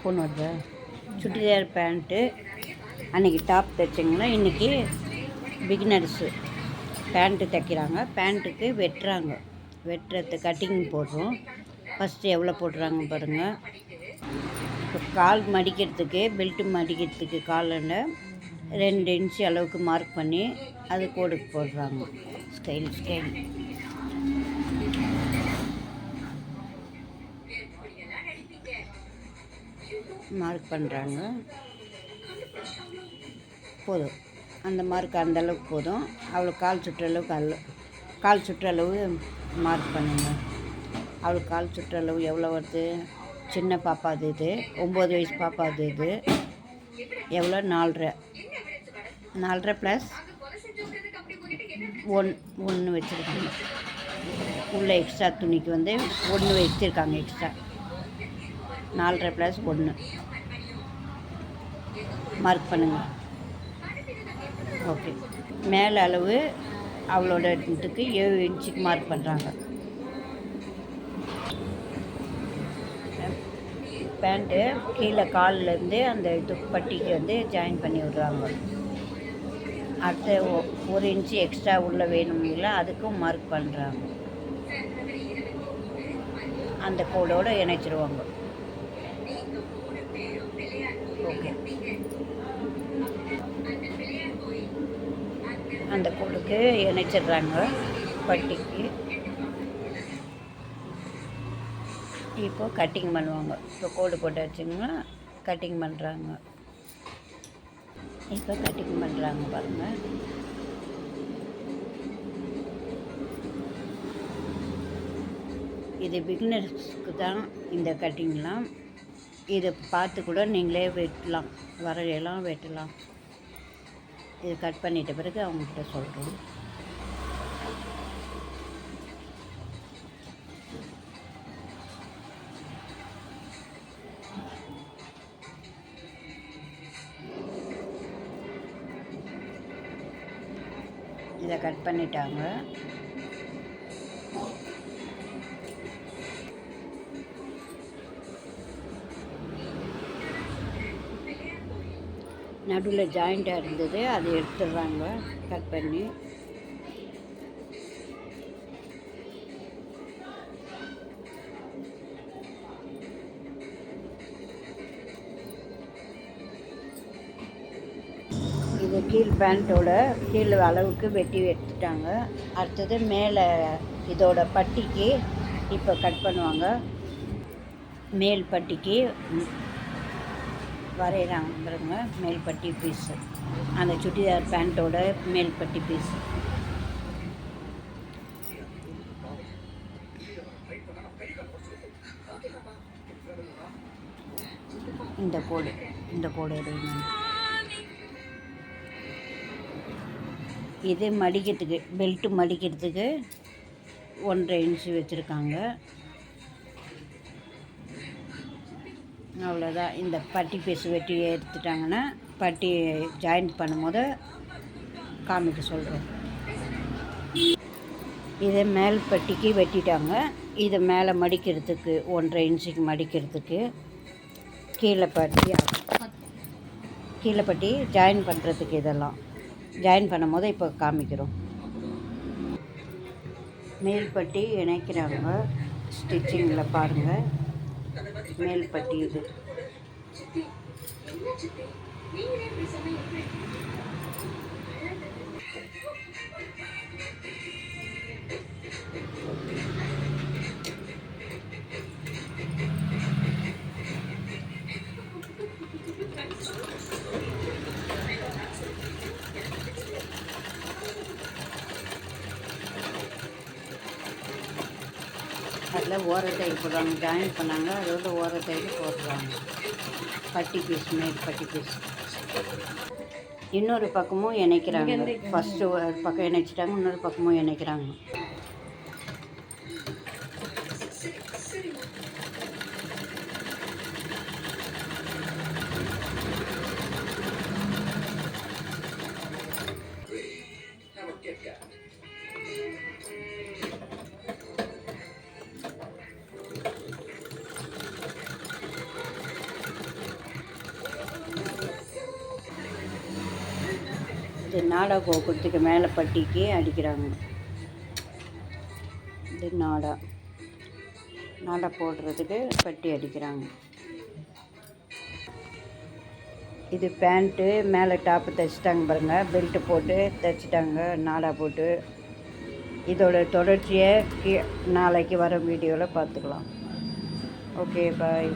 Phone வருது. Churidar pant அன்றைக்கி top தைச்சிங்கன்னா இன்றைக்கி பிகினர்ஸு பேண்ட்டு தைக்கிறாங்க. பேண்ட்டுக்கு வெட்டுறது கட்டிங் போடுறோம். ஃபஸ்ட்டு எவ்வளோ போடுறாங்க பாருங்கள். இப்போ கால் மடிக்கிறதுக்கு பெல்ட்டு மடிக்கிறதுக்கு காலில் 2 இன்ச்சு அளவுக்கு மார்க் பண்ணி அது கோடுக்கு போடுறாங்க. ஸ்கைல் மார்க் பண்ணுறாங்க. போதும், அந்த மார்க் அந்தளவுக்கு போதும். அவ்வளோ கால் சுற்றளவு மார்க் பண்ணுங்க. அவ்வளோ கால் சுற்றளவு எவ்வளோ வருது? சின்ன பாப்பாது இது 9 வயசு பாப்பாது இது எவ்வளோ? 4.5 ப்ளஸ் 1 வச்சுருக்காங்க. உள்ள எக்ஸ்ட்ரா துணிக்கு 1 வச்சுருக்காங்க எக்ஸ்ட்ரா. 4.5 ப்ளஸ் 1 மார்க் பண்ணுங்கள். ஓகே, மேலே அளவு அவளோட இதுக்கு 7 இன்ச்சுக்கு மார்க் பண்ணுறாங்க. பேண்ட்டு கீழே கால்லேருந்து அந்த இது பட்டிக்கு ஜாயின் பண்ணி விடுறாங்க. அடுத்து 1 இன்ச்சு எக்ஸ்ட்ரா உள்ளே வேணுங்களா, அதுக்கும் மார்க் பண்ணுறாங்க. அந்த கோடோடு இணைச்சிருவாங்க. ஓகே, அந்த கோடுக்கு இணைச்சிடுறாங்க பட்டிக்கு. இப்போ கட்டிங் பண்ணுவாங்க. இப்போ கோடு போட்டு வச்சிங்கன்னா கட்டிங் பண்ணுறாங்க. இப்போ கட்டிங் பண்ணுறாங்க பாருங்கள். இது பிகினர்ஸ்க்கு தான் இந்த கட்டிங்லாம். இதை பார்த்து கூட நீங்களே வெட்டலாம், வரையெல்லாம் வெட்டலாம். இது கட் பண்ணிட்ட பிறகு அவங்ககிட்ட சொல்கிறோம். இதை கட் பண்ணிட்டாங்க. நடுவில் ஜாயிண்ட்டாக இருந்தது, அதை எடுத்துடுறாங்க கட் பண்ணி. இது கீழ் பேண்ட்டோட கீழ் அளவுக்கு வெட்டி எடுத்துட்டாங்க. அடுத்தது மேலே இதோட பட்டிக்கு இப்போ கட் பண்ணுவாங்க. மேல் பட்டிக்கு வரைகிறாங்க பாருங்க. மேல் பட்டி பீஸு, அந்த சுடிதார் பேண்ட்டோட மேல் பட்டி பீஸு. இந்த கோடு எடுக்கணும். இது மடிக்கிறதுக்கு பெல்ட்டு மடிக்கிறதுக்கு 1.5 இன்ச்சு வச்சுருக்காங்க. அவ்வளோதான். இந்த பட்டி பீஸ் வெட்டி எடுத்துட்டாங்கன்னா பட்டி ஜாயின் பண்ணும்போது காமிக்க சொல்கிறோம். இதை மேல் பட்டிக்கு வெட்டிட்டாங்க. இதை மேலே மடிக்கிறதுக்கு 1.5 இன்ச்சுக்கு மடிக்கிறதுக்கு கீழே பட்டி ஜாயின் பண்ணுறதுக்கு இதெல்லாம் ஜாயின் பண்ணும்போது இப்போ காமிக்கிறோம். மேல் பட்டி இணைக்கிறாங்க. ஸ்டிச்சிங்கில் பாருங்கள். மேல் பட்டி இது அதில் ஓரத்தைக்கு போடுறாங்க. ஜாயின் பண்ணாங்க, அதோட ஓரத்தைக்கு போடுறாங்க. பட்டி பீஸ், மேல் பட்டி பீஸ். இன்னொரு பக்கமும் இணைக்கிறாங்க. ஃபஸ்ட்டு ஒரு பக்கம் இணைச்சிட்டாங்க, இன்னொரு பக்கமும் இணைக்கிறாங்க. இது நாடா கோக்குறதுக்கு மேலே பட்டிக்கு அடிக்கிறாங்க. இது நாடா போடுறதுக்கு பட்டி அடிக்கிறாங்க. இது பேண்ட்டு மேலே டாப்பு தைச்சிட்டாங்க பாருங்கள், பெல்ட்டு போட்டு தைச்சிட்டாங்க நாடா போட்டு. இதோட தொடர்ச்சியை நாளைக்கு வர வீடியோவில் பார்த்துக்கலாம். Okay bye.